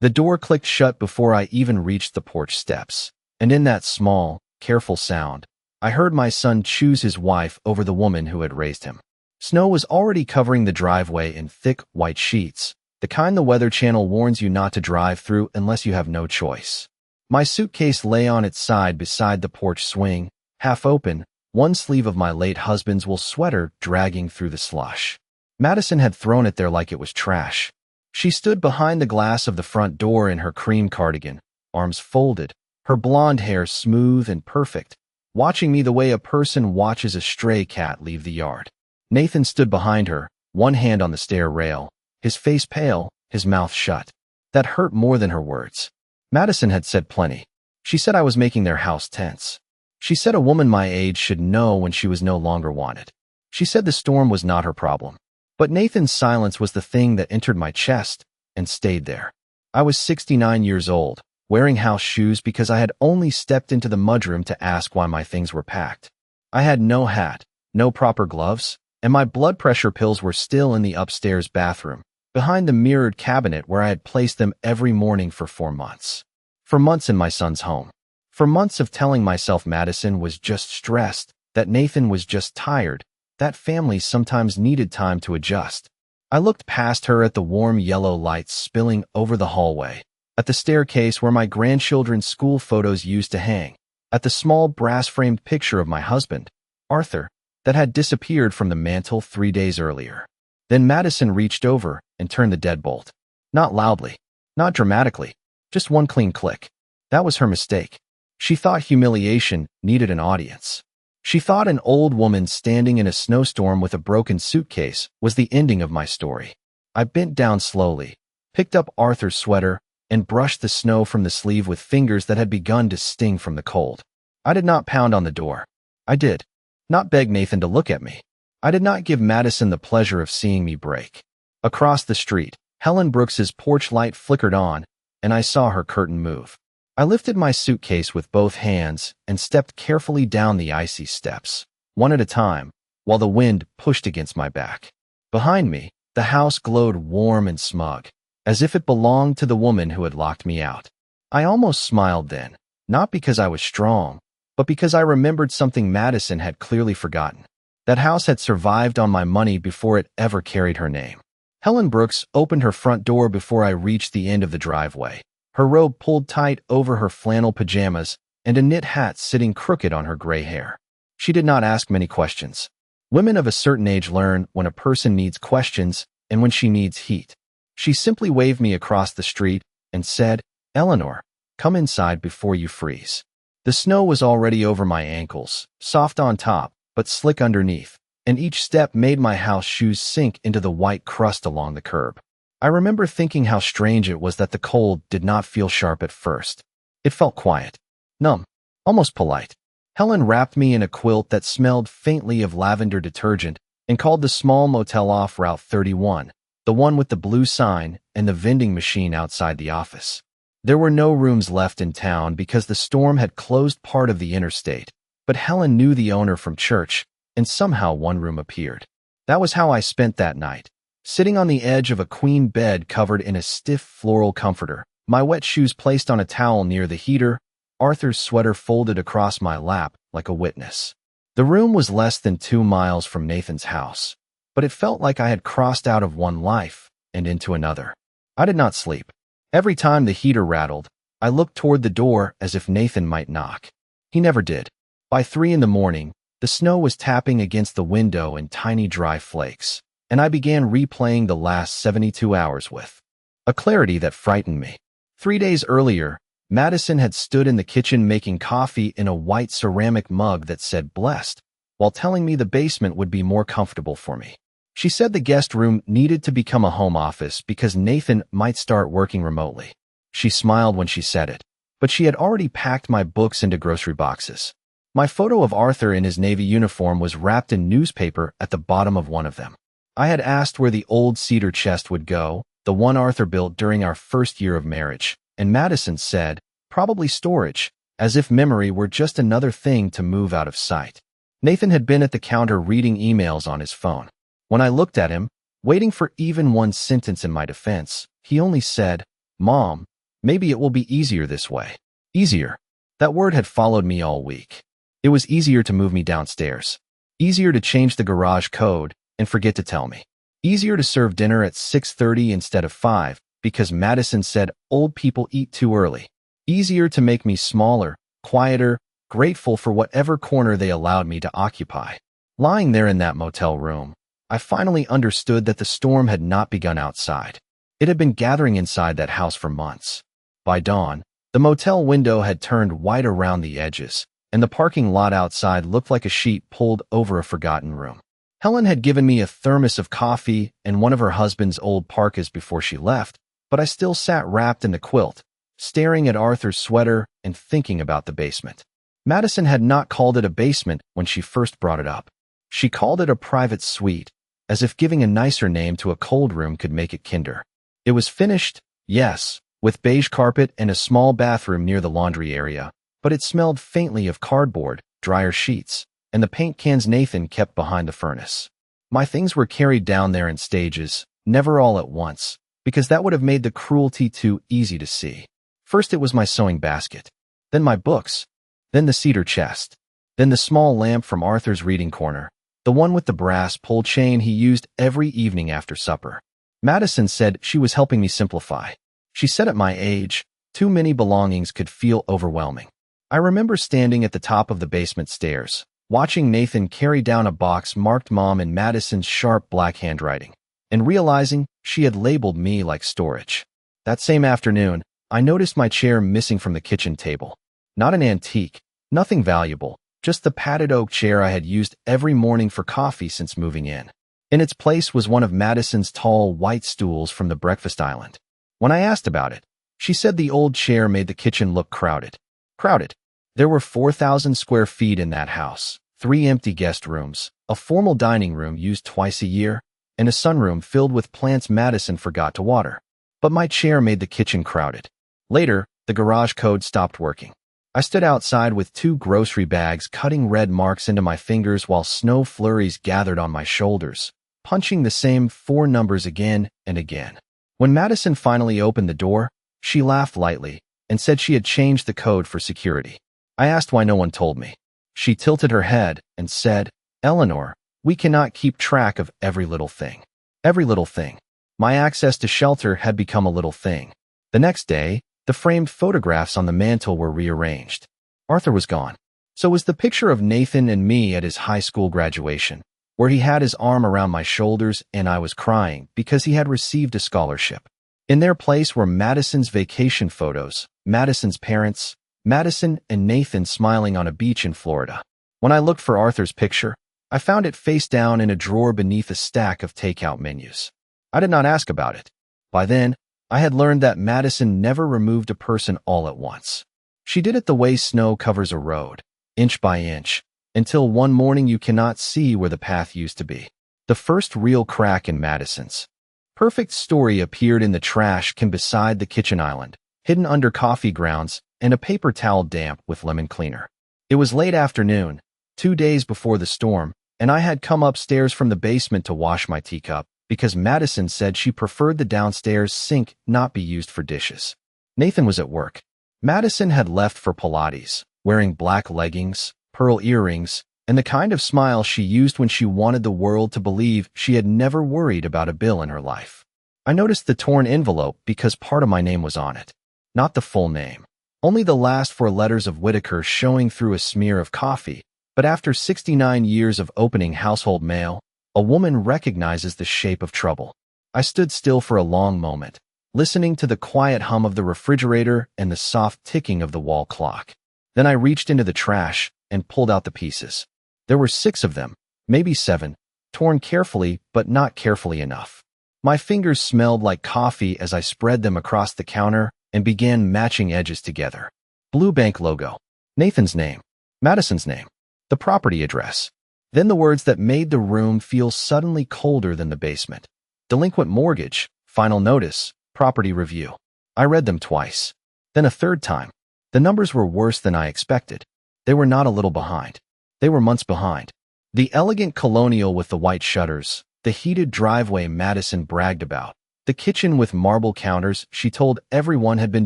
The door clicked shut before I even reached the porch steps, and in that small, careful sound, I heard my son choose his wife over the woman who had raised him. Snow was already covering the driveway in thick, white sheets, the kind the Weather Channel warns you not to drive through unless you have no choice. My suitcase lay on its side beside the porch swing, half open, one sleeve of my late husband's wool sweater dragging through the slush. Madison had thrown it there like it was trash. She stood behind the glass of the front door in her cream cardigan, arms folded, her blonde hair smooth and perfect, watching me the way a person watches a stray cat leave the yard. Nathan stood behind her, one hand on the stair rail, his face pale, his mouth shut. That hurt more than her words. Madison had said plenty. She said I was making their house tense. She said a woman my age should know when she was no longer wanted. She said the storm was not her problem. But Nathan's silence was the thing that entered my chest and stayed there. I was 69 years old, wearing house shoes because I had only stepped into the mudroom to ask why my things were packed. I had no hat, no proper gloves, and my blood pressure pills were still in the upstairs bathroom, behind the mirrored cabinet where I had placed them every morning for 4 months. For months in my son's home. For months of telling myself Madison was just stressed, that Nathan was just tired, that family sometimes needed time to adjust. I looked past her at the warm yellow lights spilling over the hallway, at the staircase where my grandchildren's school photos used to hang, at the small brass-framed picture of my husband, Arthur, that had disappeared from the mantel 3 days earlier. Then Madison reached over and turned the deadbolt. Not loudly, not dramatically, just one clean click. That was her mistake. She thought humiliation needed an audience. She thought an old woman standing in a snowstorm with a broken suitcase was the ending of my story. I bent down slowly, picked up Arthur's sweater, and brushed the snow from the sleeve with fingers that had begun to sting from the cold. I did not pound on the door. I did not beg Nathan to look at me. I did not give Madison the pleasure of seeing me break. Across the street, Helen Brooks's porch light flickered on, and I saw her curtain move. I lifted my suitcase with both hands and stepped carefully down the icy steps, one at a time, while the wind pushed against my back. Behind me, the house glowed warm and smug, as if it belonged to the woman who had locked me out. I almost smiled then, not because I was strong, but because I remembered something Madison had clearly forgotten. That house had survived on my money before it ever carried her name. Helen Brooks opened her front door before I reached the end of the driveway, her robe pulled tight over her flannel pajamas and a knit hat sitting crooked on her gray hair. She did not ask many questions. Women of a certain age learn when a person needs questions and when she needs heat. She simply waved me across the street and said, "Eleanor, come inside before you freeze." The snow was already over my ankles, soft on top, but slick underneath, and each step made my house shoes sink into the white crust along the curb. I remember thinking how strange it was that the cold did not feel sharp at first. It felt quiet, numb, almost polite. Helen wrapped me in a quilt that smelled faintly of lavender detergent and called the small motel off Route 31, the one with the blue sign and the vending machine outside the office. There were no rooms left in town because the storm had closed part of the interstate, but Helen knew the owner from church, and somehow one room appeared. That was how I spent that night. Sitting on the edge of a queen bed covered in a stiff floral comforter, my wet shoes placed on a towel near the heater, Arthur's sweater folded across my lap like a witness. The room was less than 2 miles from Nathan's house, but it felt like I had crossed out of one life and into another. I did not sleep. Every time the heater rattled, I looked toward the door as if Nathan might knock. He never did. By 3 in the morning, the snow was tapping against the window in tiny dry flakes, and I began replaying the last 72 hours with a clarity that frightened me. 3 days earlier, Madison had stood in the kitchen making coffee in a white ceramic mug that said blessed, while telling me the basement would be more comfortable for me. She said the guest room needed to become a home office because Nathan might start working remotely. She smiled when she said it, but she had already packed my books into grocery boxes. My photo of Arthur in his Navy uniform was wrapped in newspaper at the bottom of one of them. I had asked where the old cedar chest would go, the one Arthur built during our first year of marriage, and Madison said, probably storage, as if memory were just another thing to move out of sight. Nathan had been at the counter reading emails on his phone. When I looked at him, waiting for even one sentence in my defense, he only said, "Mom, Maybe it will be easier this way. Easier. That word had followed me all week. It was easier to move me downstairs. Easier to change the garage code and forget to tell me. Easier to serve dinner at 6:30 instead of 5 because Madison said old people eat too early. Easier to make me smaller, quieter, grateful for whatever corner they allowed me to occupy. Lying there in that motel room, I finally understood that the storm had not begun outside. It had been gathering inside that house for months. By dawn, the motel window had turned white around the edges, and the parking lot outside looked like a sheet pulled over a forgotten room. Helen had given me a thermos of coffee and one of her husband's old parkas before she left, but I still sat wrapped in the quilt, staring at Arthur's sweater and thinking about the basement. Madison had not called it a basement when she first brought it up. She called it a private suite, as if giving a nicer name to a cold room could make it kinder. It was finished, yes, with beige carpet and a small bathroom near the laundry area, but it smelled faintly of cardboard, dryer sheets, and the paint cans Nathan kept behind the furnace. My things were carried down there in stages, never all at once, because that would have made the cruelty too easy to see. First it was my sewing basket, then my books, then the cedar chest, then the small lamp from Arthur's reading corner, the one with the brass pull chain he used every evening after supper. Madison said she was helping me simplify. She said at my age, too many belongings could feel overwhelming. I remember standing at the top of the basement stairs, watching Nathan carry down a box marked Mom in Madison's sharp black handwriting, and realizing she had labeled me like storage. That same afternoon, I noticed my chair missing from the kitchen table. Not an antique, nothing valuable, just the padded oak chair I had used every morning for coffee since moving in. In its place was one of Madison's tall, white stools from the breakfast island. When I asked about it, she said the old chair made the kitchen look crowded. Crowded. There were 4,000 square feet in that house, 3 empty guest rooms, a formal dining room used twice a year, and a sunroom filled with plants Madison forgot to water. But my chair made the kitchen crowded. Later, the garage code stopped working. I stood outside with 2 grocery bags cutting red marks into my fingers while snow flurries gathered on my shoulders, punching the same 4 numbers again and again. When Madison finally opened the door, she laughed lightly and said she had changed the code for security. I asked why no one told me. She tilted her head and said, "Eleanor, we cannot keep track of every little thing." Every little thing. My access to shelter had become a little thing. The next day, the framed photographs on the mantel were rearranged. Arthur was gone. So was the picture of Nathan and me at his high school graduation, where he had his arm around my shoulders and I was crying because he had received a scholarship. In their place were Madison's vacation photos, Madison's parents, Madison and Nathan smiling on a beach in Florida. When I looked for Arthur's picture, I found it face down in a drawer beneath a stack of takeout menus. I did not ask about it. By then, I had learned that Madison never removed a person all at once. She did it the way snow covers a road, inch by inch, until one morning you cannot see where the path used to be. The first real crack in Madison's perfect story appeared in the trash can beside the kitchen island, hidden under coffee grounds and a paper towel damp with lemon cleaner. It was late afternoon, 2 days before the storm, and I had come upstairs from the basement to wash my teacup because Madison said she preferred the downstairs sink not be used for dishes. Nathan was at work. Madison had left for Pilates, wearing black leggings, pearl earrings, and the kind of smile she used when she wanted the world to believe she had never worried about a bill in her life. I noticed the torn envelope because part of my name was on it. Not the full name. Only the last 4 letters of Whitaker showing through a smear of coffee, but after 69 years of opening household mail, a woman recognizes the shape of trouble. I stood still for a long moment, listening to the quiet hum of the refrigerator and the soft ticking of the wall clock. Then I reached into the trash and pulled out the pieces. There were 6 of them, maybe 7, torn carefully but not carefully enough. My fingers smelled like coffee as I spread them across the counter and began matching edges together. Blue Bank logo, Nathan's name, Madison's name, the property address. Then the words that made the room feel suddenly colder than the basement. Delinquent mortgage, final notice, property review. I read them twice. Then a third time. The numbers were worse than I expected. They were not a little behind. They were months behind. The elegant colonial with the white shutters, the heated driveway Madison bragged about, The kitchen with marble counters she told everyone had been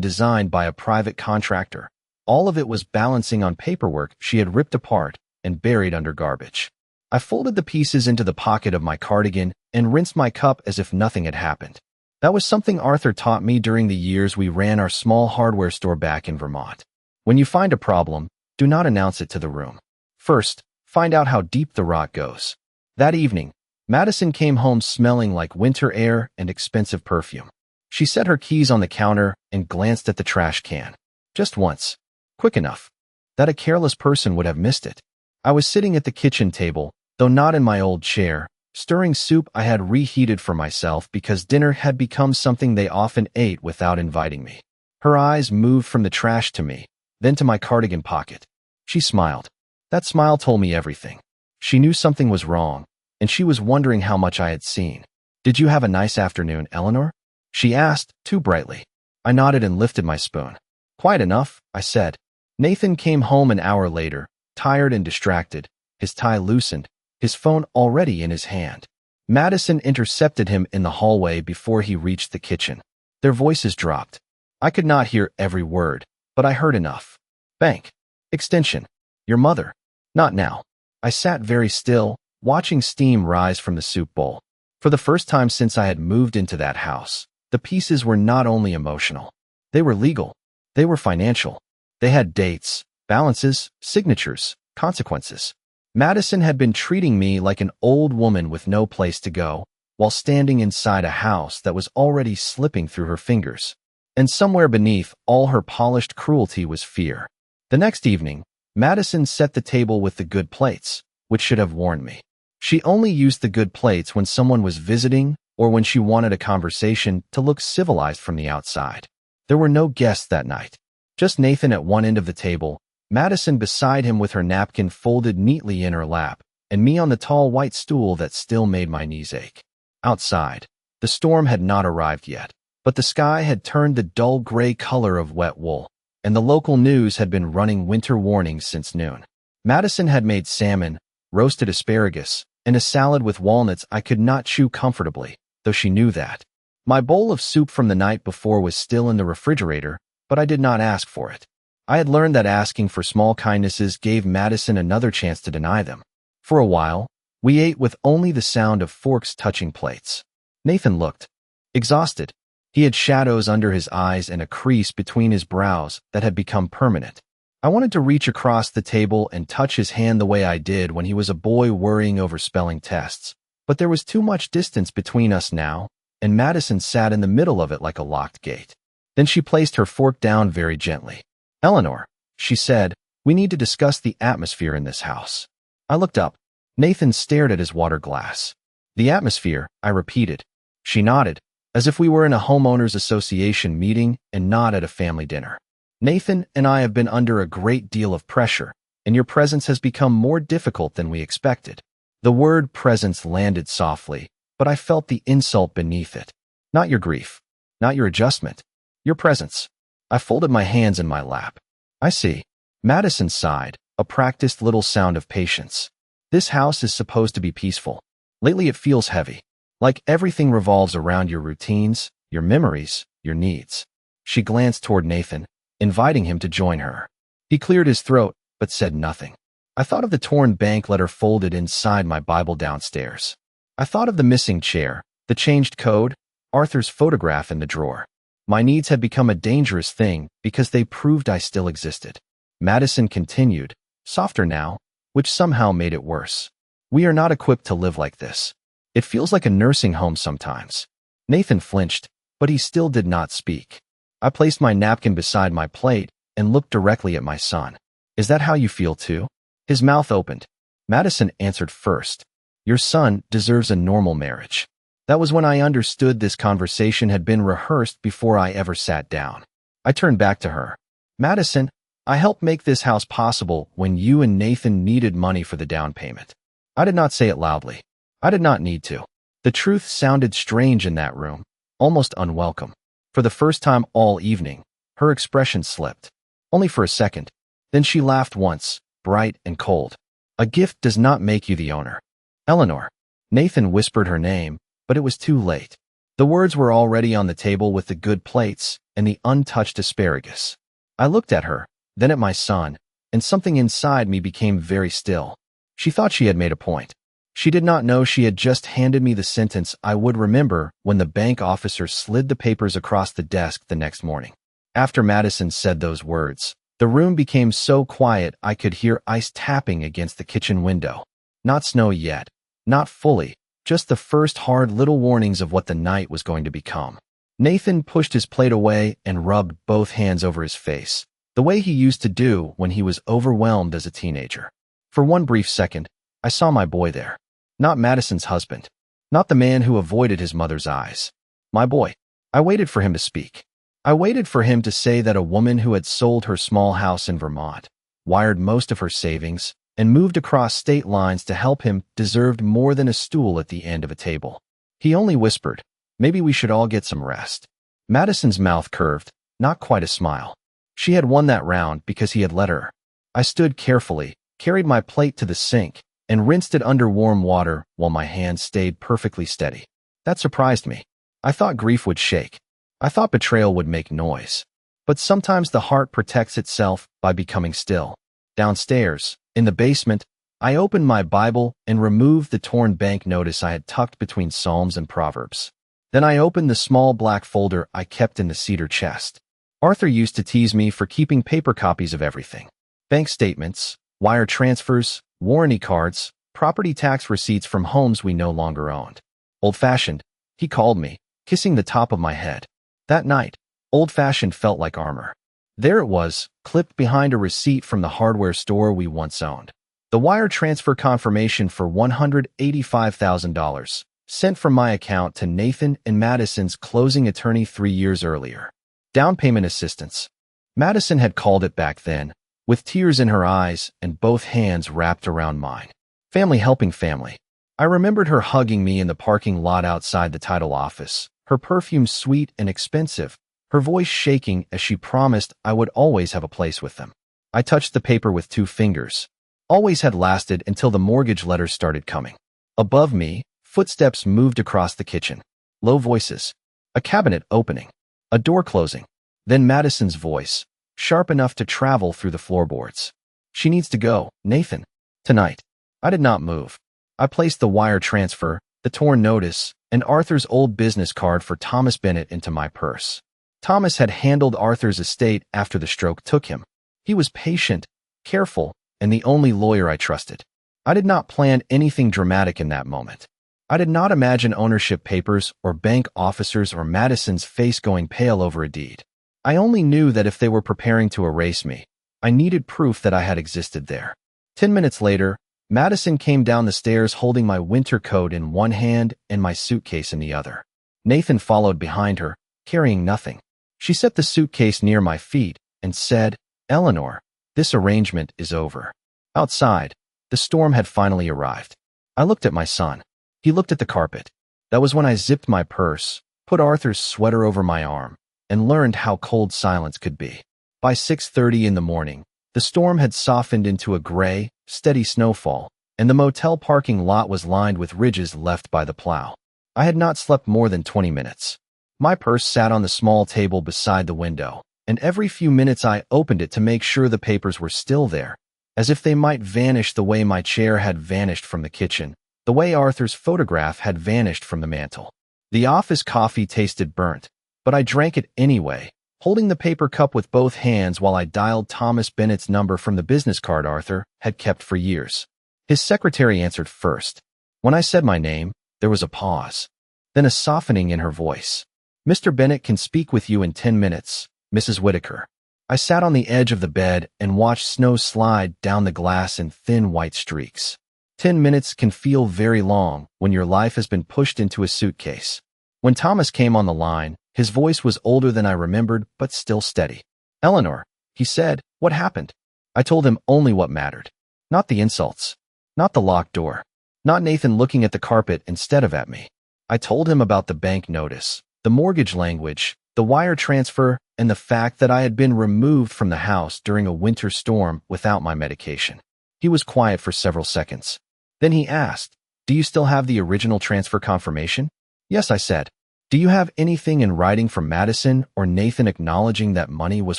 designed by a private contractor. All of it was balancing on paperwork she had ripped apart and buried under garbage. I folded the pieces into the pocket of my cardigan and rinsed my cup as if nothing had happened. That was something Arthur taught me during the years we ran our small hardware store back in Vermont. When you find a problem, do not announce it to the room. First, find out how deep the rot goes. That evening, Madison came home smelling like winter air and expensive perfume. She set her keys on the counter and glanced at the trash can. Just once. Quick enough that a careless person would have missed it. I was sitting at the kitchen table, though not in my old chair, stirring soup I had reheated for myself because dinner had become something they often ate without inviting me. Her eyes moved from the trash to me, then to my cardigan pocket. She smiled. That smile told me everything. She knew something was wrong, and she was wondering how much I had seen. "Did you have a nice afternoon, Eleanor?" she asked, too brightly. I nodded and lifted my spoon. "Quite enough," I said. Nathan came home an hour later, tired and distracted, his tie loosened, his phone already in his hand. Madison intercepted him in the hallway before he reached the kitchen. Their voices dropped. I could not hear every word, but I heard enough. "Bank. Extension. Your mother." "Not now." I sat very still, watching steam rise from the soup bowl. For the first time since I had moved into that house, the pieces were not only emotional. They were legal. They were financial. They had dates, balances, signatures, consequences. Madison had been treating me like an old woman with no place to go, while standing inside a house that was already slipping through her fingers. And somewhere beneath all her polished cruelty was fear. The next evening, Madison set the table with the good plates, which should have warned me. She only used the good plates when someone was visiting or when she wanted a conversation to look civilized from the outside. There were no guests that night. Just Nathan at one end of the table, Madison beside him with her napkin folded neatly in her lap, and me on the tall white stool that still made my knees ache. Outside, the storm had not arrived yet, but the sky had turned the dull gray color of wet wool, and the local news had been running winter warnings since noon. Madison had made salmon, roasted asparagus, and a salad with walnuts I could not chew comfortably, though she knew that. My bowl of soup from the night before was still in the refrigerator, but I did not ask for it. I had learned that asking for small kindnesses gave Madison another chance to deny them. For a while, we ate with only the sound of forks touching plates. Nathan looked exhausted. He had shadows under his eyes and a crease between his brows that had become permanent. I wanted to reach across the table and touch his hand the way I did when he was a boy worrying over spelling tests, but there was too much distance between us now, and Madison sat in the middle of it like a locked gate. Then she placed her fork down very gently. "Eleanor," she said, "we need to discuss the atmosphere in this house." I looked up. Nathan stared at his water glass. "The atmosphere," I repeated. She nodded, as if we were in a homeowners association meeting and not at a family dinner. "Nathan and I have been under a great deal of pressure, and your presence has become more difficult than we expected." The word presence landed softly, but I felt the insult beneath it. "Not your grief. Not your adjustment. Your presence." I folded my hands in my lap. "I see." Madison sighed, a practiced little sound of patience. "This house is supposed to be peaceful. Lately it feels heavy. Like everything revolves around your routines, your memories, your needs." She glanced toward Nathan, inviting him to join her. He cleared his throat, but said nothing. I thought of the torn bank letter folded inside my Bible downstairs. I thought of the missing chair, the changed code, Arthur's photograph in the drawer. My needs had become a dangerous thing because they proved I still existed. Madison continued, softer now, which somehow made it worse. "We are not equipped to live like this. It feels like a nursing home sometimes." Nathan flinched, but he still did not speak. I placed my napkin beside my plate and looked directly at my son. "Is that how you feel too?" His mouth opened. Madison answered first. "Your son deserves a normal marriage." That was when I understood this conversation had been rehearsed before I ever sat down. I turned back to her. "Madison, I helped make this house possible when you and Nathan needed money for the down payment." I did not say it loudly. I did not need to. The truth sounded strange in that room, almost unwelcome. For the first time all evening, her expression slipped. Only for a second. Then she laughed once, bright and cold. "A gift does not make you the owner." "Eleanor." Nathan whispered her name, but it was too late. The words were already on the table with the good plates and the untouched asparagus. I looked at her, then at my son, and something inside me became very still. She thought she had made a point. She did not know she had just handed me the sentence I would remember when the bank officer slid the papers across the desk the next morning. After Madison said those words, the room became so quiet I could hear ice tapping against the kitchen window. Not snow yet, not fully, just the first hard little warnings of what the night was going to become. Nathan pushed his plate away and rubbed both hands over his face, the way he used to do when he was overwhelmed as a teenager. For one brief second, I saw my boy there. Not Madison's husband. Not the man who avoided his mother's eyes. My boy. I waited for him to speak. I waited for him to say that a woman who had sold her small house in Vermont, wired most of her savings, and moved across state lines to help him deserved more than a stool at the end of a table. He only whispered, "Maybe we should all get some rest." Madison's mouth curved, not quite a smile. She had won that round because he had let her. I stood carefully, carried my plate to the sink, and rinsed it under warm water while my hands stayed perfectly steady. That surprised me. I thought grief would shake. I thought betrayal would make noise. But sometimes the heart protects itself by becoming still. Downstairs, in the basement, I opened my Bible and removed the torn bank notice I had tucked between Psalms and Proverbs. Then I opened the small black folder I kept in the cedar chest. Arthur used to tease me for keeping paper copies of everything. Bank statements, wire transfers, warranty cards, property tax receipts from homes we no longer owned. Old-fashioned, he called me, kissing the top of my head. That night, old-fashioned felt like armor. There it was, clipped behind a receipt from the hardware store we once owned. The wire transfer confirmation for $185,000, sent from my account to Nathan and Madison's closing attorney 3 years earlier. Down payment assistance. Madison had called it back then, with tears in her eyes and both hands wrapped around mine. Family helping family. I remembered her hugging me in the parking lot outside the title office, her perfume sweet and expensive, her voice shaking as she promised I would always have a place with them. I touched the paper with 2 fingers. Always had lasted until the mortgage letters started coming. Above me, footsteps moved across the kitchen. Low voices. A cabinet opening. A door closing. Then Madison's voice, sharp enough to travel through the floorboards. "She needs to go, Nathan. Tonight." I did not move. I placed the wire transfer, the torn notice, and Arthur's old business card for Thomas Bennett into my purse. Thomas had handled Arthur's estate after the stroke took him. He was patient, careful, and the only lawyer I trusted. I did not plan anything dramatic in that moment. I did not imagine ownership papers or bank officers or Madison's face going pale over a deed. I only knew that if they were preparing to erase me, I needed proof that I had existed there. 10 minutes later, Madison came down the stairs holding my winter coat in one hand and my suitcase in the other. Nathan followed behind her, carrying nothing. She set the suitcase near my feet and said, "Eleanor, this arrangement is over." Outside, the storm had finally arrived. I looked at my son. He looked at the carpet. That was when I zipped my purse, put Arthur's sweater over my arm, and learned how cold silence could be. By 6:30 in the morning, the storm had softened into a gray, steady snowfall, and the motel parking lot was lined with ridges left by the plow. I had not slept more than 20 minutes. My purse sat on the small table beside the window, and every few minutes I opened it to make sure the papers were still there, as if they might vanish the way my chair had vanished from the kitchen, the way Arthur's photograph had vanished from the mantel. The office coffee tasted burnt, but I drank it anyway, holding the paper cup with both hands while I dialed Thomas Bennett's number from the business card Arthur had kept for years. His secretary answered first. When I said my name, there was a pause, then a softening in her voice. "Mr. Bennett can speak with you in 10 minutes, Mrs. Whitaker." I sat on the edge of the bed and watched snow slide down the glass in thin white streaks. 10 minutes can feel very long when your life has been pushed into a suitcase. When Thomas came on the line, his voice was older than I remembered, but still steady. "Eleanor," he said, "what happened?" I told him only what mattered. Not the insults. Not the locked door. Not Nathan looking at the carpet instead of at me. I told him about the bank notice, the mortgage language, the wire transfer, and the fact that I had been removed from the house during a winter storm without my medication. He was quiet for several seconds. Then he asked, "Do you still have the original transfer confirmation?" "Yes," I said. Do you have anything in writing from Madison or Nathan acknowledging that money was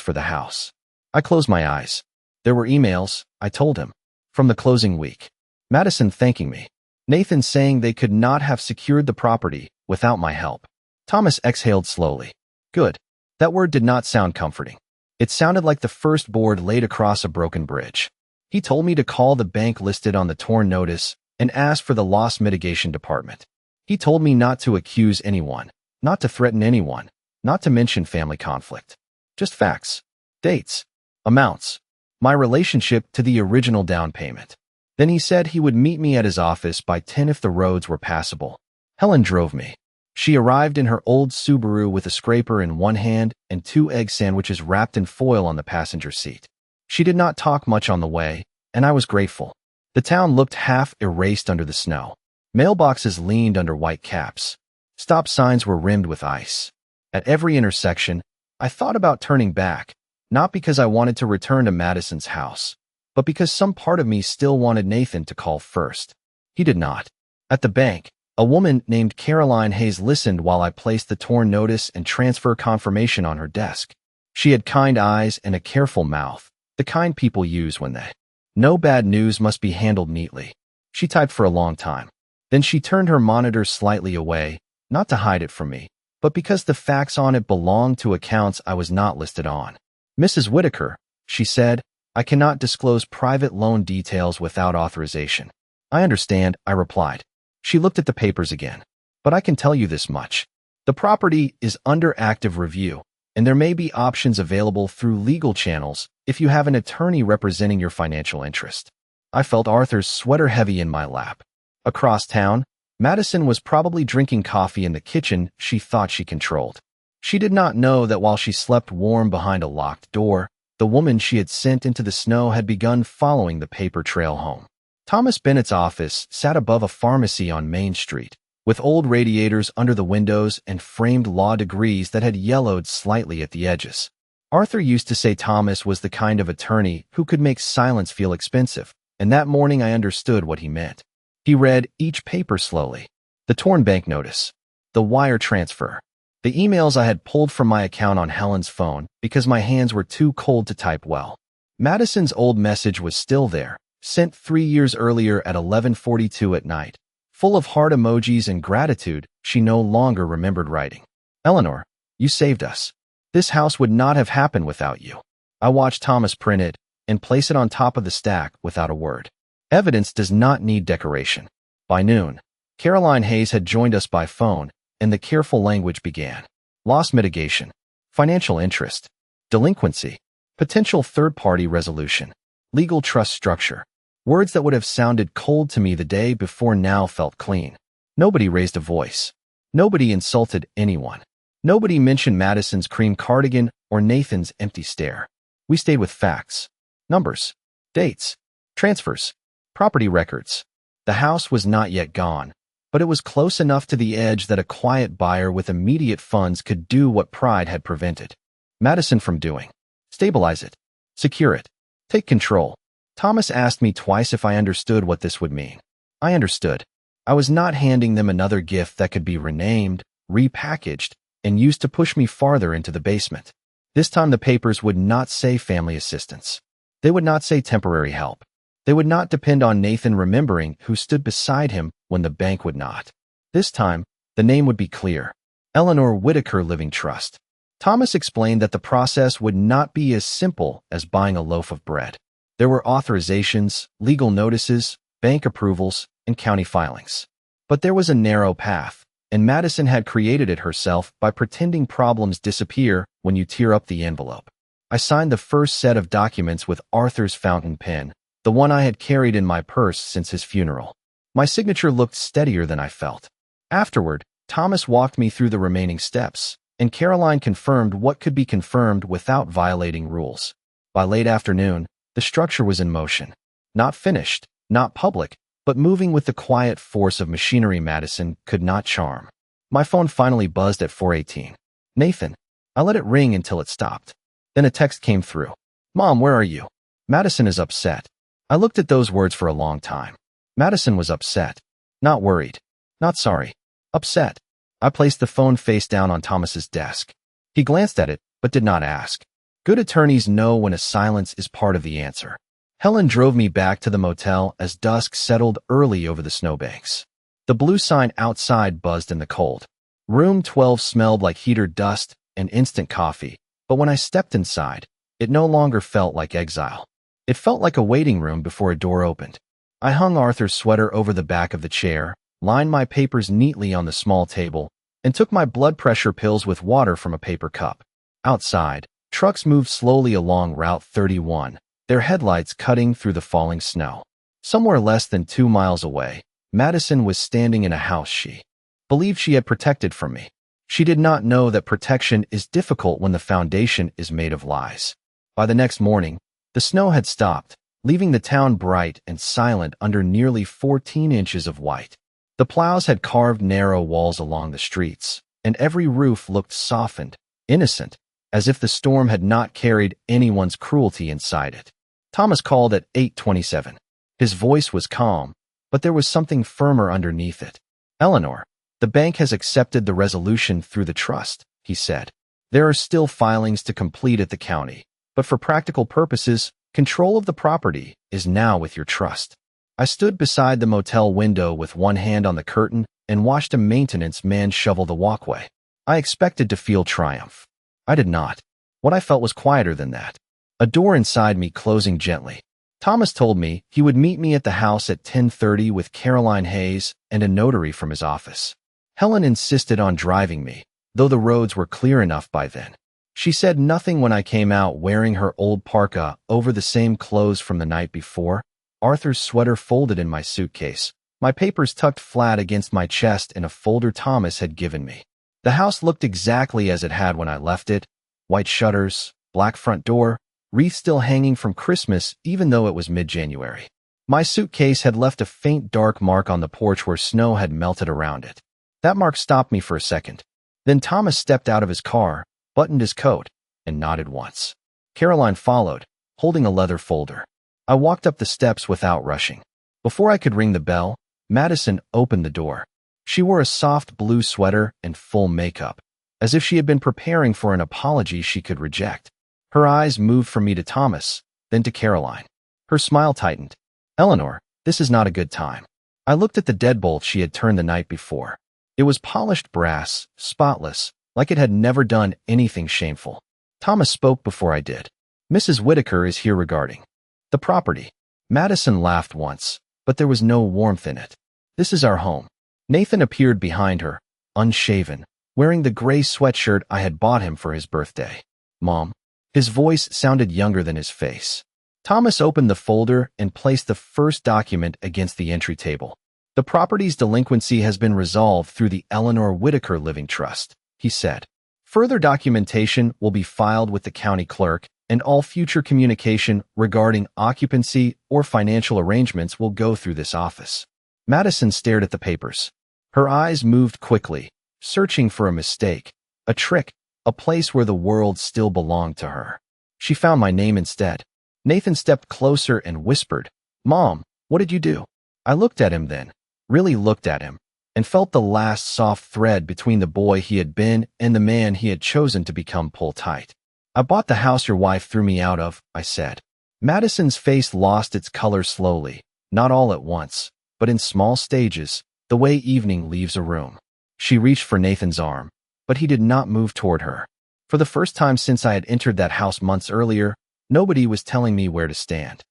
for the house? I closed my eyes. There were emails, I told him, from the closing week. Madison thanking me. Nathan saying they could not have secured the property without my help. Thomas exhaled slowly. Good. That word did not sound comforting. It sounded like the first board laid across a broken bridge. He told me to call the bank listed on the torn notice and ask for the loss mitigation department. He told me not to accuse anyone, not to threaten anyone, not to mention family conflict. Just facts, dates, amounts, my relationship to the original down payment. Then he said he would meet me at his office by 10 if the roads were passable. Helen drove me. She arrived in her old Subaru with a scraper in one hand and 2 egg sandwiches wrapped in foil on the passenger seat. She did not talk much on the way, and I was grateful. The town looked half erased under the snow. Mailboxes leaned under white caps. Stop signs were rimmed with ice. At every intersection, I thought about turning back, not because I wanted to return to Madison's house, but because some part of me still wanted Nathan to call first. He did not. At the bank, a woman named Caroline Hayes listened while I placed the torn notice and transfer confirmation on her desk. She had kind eyes and a careful mouth, the kind people use when they know bad news must be handled neatly. She typed for a long time. Then she turned her monitor slightly away, not to hide it from me, but because the facts on it belonged to accounts I was not listed on. Mrs. Whitaker, she said, I cannot disclose private loan details without authorization. I understand, I replied. She looked at the papers again. But I can tell you this much. The property is under active review, and there may be options available through legal channels if you have an attorney representing your financial interest. I felt Arthur's sweater heavy in my lap. Across town, Madison was probably drinking coffee in the kitchen she thought she controlled. She did not know that while she slept warm behind a locked door, the woman she had sent into the snow had begun following the paper trail home. Thomas Bennett's office sat above a pharmacy on Main Street, with old radiators under the windows and framed law degrees that had yellowed slightly at the edges. Arthur used to say Thomas was the kind of attorney who could make silence feel expensive, and that morning I understood what he meant. He read each paper slowly. The torn bank notice, the wire transfer, the emails I had pulled from my account on Helen's phone because my hands were too cold to type well. Madison's old message was still there, sent 3 years earlier at 11:42 at night, full of heart emojis and gratitude she no longer remembered writing. Eleanor, you saved us. This house would not have happened without you. I watched Thomas print it and place it on top of the stack without a word. Evidence does not need decoration. By noon, Caroline Hayes had joined us by phone, and the careful language began. Loss mitigation, financial interest, delinquency, potential third-party resolution, legal trust structure. Words that would have sounded cold to me the day before now felt clean. Nobody raised a voice. Nobody insulted anyone. Nobody mentioned Madison's cream cardigan or Nathan's empty stare. We stayed with facts, numbers, dates, transfers, property records. The house was not yet gone, but it was close enough to the edge that a quiet buyer with immediate funds could do what pride had prevented Madison from doing. Stabilize it. Secure it. Take control. Thomas asked me twice if I understood what this would mean. I understood. I was not handing them another gift that could be renamed, repackaged, and used to push me farther into the basement. This time the papers would not say family assistance. They would not say temporary help. They would not depend on Nathan remembering who stood beside him when the bank would not. This time, the name would be clear. Eleanor Whitaker Living Trust. Thomas explained that the process would not be as simple as buying a loaf of bread. There were authorizations, legal notices, bank approvals, and county filings. But there was a narrow path, and Madison had created it herself by pretending problems disappear when you tear up the envelope. I signed the first set of documents with Arthur's fountain pen, the one I had carried in my purse since his funeral. My signature looked steadier than I felt. Afterward, Thomas walked me through the remaining steps, and Caroline confirmed what could be confirmed without violating rules. By late afternoon, the structure was in motion. Not finished, not public, but moving with the quiet force of machinery Madison could not charm. My phone finally buzzed at 4:18. Nathan. I let it ring until it stopped. Then a text came through. Mom, where are you? Madison is upset. I looked at those words for a long time. Madison was upset. Not worried. Not sorry. Upset. I placed the phone face down on Thomas's desk. He glanced at it, but did not ask. Good attorneys know when a silence is part of the answer. Helen drove me back to the motel as dusk settled early over the snowbanks. The blue sign outside buzzed in the cold. Room 12 smelled like heater dust and instant coffee, but when I stepped inside, it no longer felt like exile. It felt like a waiting room before a door opened. I hung Arthur's sweater over the back of the chair, lined my papers neatly on the small table, and took my blood pressure pills with water from a paper cup. Outside, trucks moved slowly along Route 31, their headlights cutting through the falling snow. Somewhere less than 2 miles away, Madison was standing in a house she believed she had protected from me. She did not know that protection is difficult when the foundation is made of lies. By the next morning, the snow had stopped, leaving the town bright and silent under nearly 14 inches of white. The plows had carved narrow walls along the streets, and every roof looked softened, innocent, as if the storm had not carried anyone's cruelty inside it. Thomas called at 8:27. His voice was calm, but there was something firmer underneath it. "Eleanor, the bank has accepted the resolution through the trust," he said. "There are still filings to complete at the county, but for practical purposes, control of the property is now with your trust." I stood beside the motel window with one hand on the curtain and watched a maintenance man shovel the walkway. I expected to feel triumph. I did not. What I felt was quieter than that. A door inside me closing gently. Thomas told me he would meet me at the house at 10:30 with Caroline Hayes and a notary from his office. Helen insisted on driving me, though the roads were clear enough by then. She said nothing when I came out wearing her old parka over the same clothes from the night before, Arthur's sweater folded in my suitcase, my papers tucked flat against my chest in a folder Thomas had given me. The house looked exactly as it had when I left it, white shutters, black front door, wreath still hanging from Christmas even though it was mid-January. My suitcase had left a faint dark mark on the porch where snow had melted around it. That mark stopped me for a second. Then Thomas stepped out of his car, buttoned his coat, and nodded once. Caroline followed, holding a leather folder. I walked up the steps without rushing. Before I could ring the bell, Madison opened the door. She wore a soft blue sweater and full makeup, as if she had been preparing for an apology she could reject. Her eyes moved from me to Thomas, then to Caroline. Her smile tightened. "Eleanor, this is not a good time." I looked at the deadbolt she had turned the night before. It was polished brass, spotless, like it had never done anything shameful. Thomas spoke before I did. "Mrs. Whitaker is here regarding the property." Madison laughed once, but there was no warmth in it. "This is our home." Nathan appeared behind her, unshaven, wearing the gray sweatshirt I had bought him for his birthday. "Mom." His voice sounded younger than his face. Thomas opened the folder and placed the first document against the entry table. "The property's delinquency has been resolved through the Eleanor Whitaker Living Trust," he said. "Further documentation will be filed with the county clerk, and all future communication regarding occupancy or financial arrangements will go through this office." Madison stared at the papers. Her eyes moved quickly, searching for a mistake, a trick, a place where the world still belonged to her. She found my name instead. Nathan stepped closer and whispered, "Mom, what did you do?" I looked at him then, really looked at him, and felt the last soft thread between the boy he had been and the man he had chosen to become pull tight. "I bought the house your wife threw me out of," I said. Madison's face lost its color slowly, not all at once, but in small stages, the way evening leaves a room. She reached for Nathan's arm, but he did not move toward her. For the first time since I had entered that house months earlier, nobody was telling me where to stand.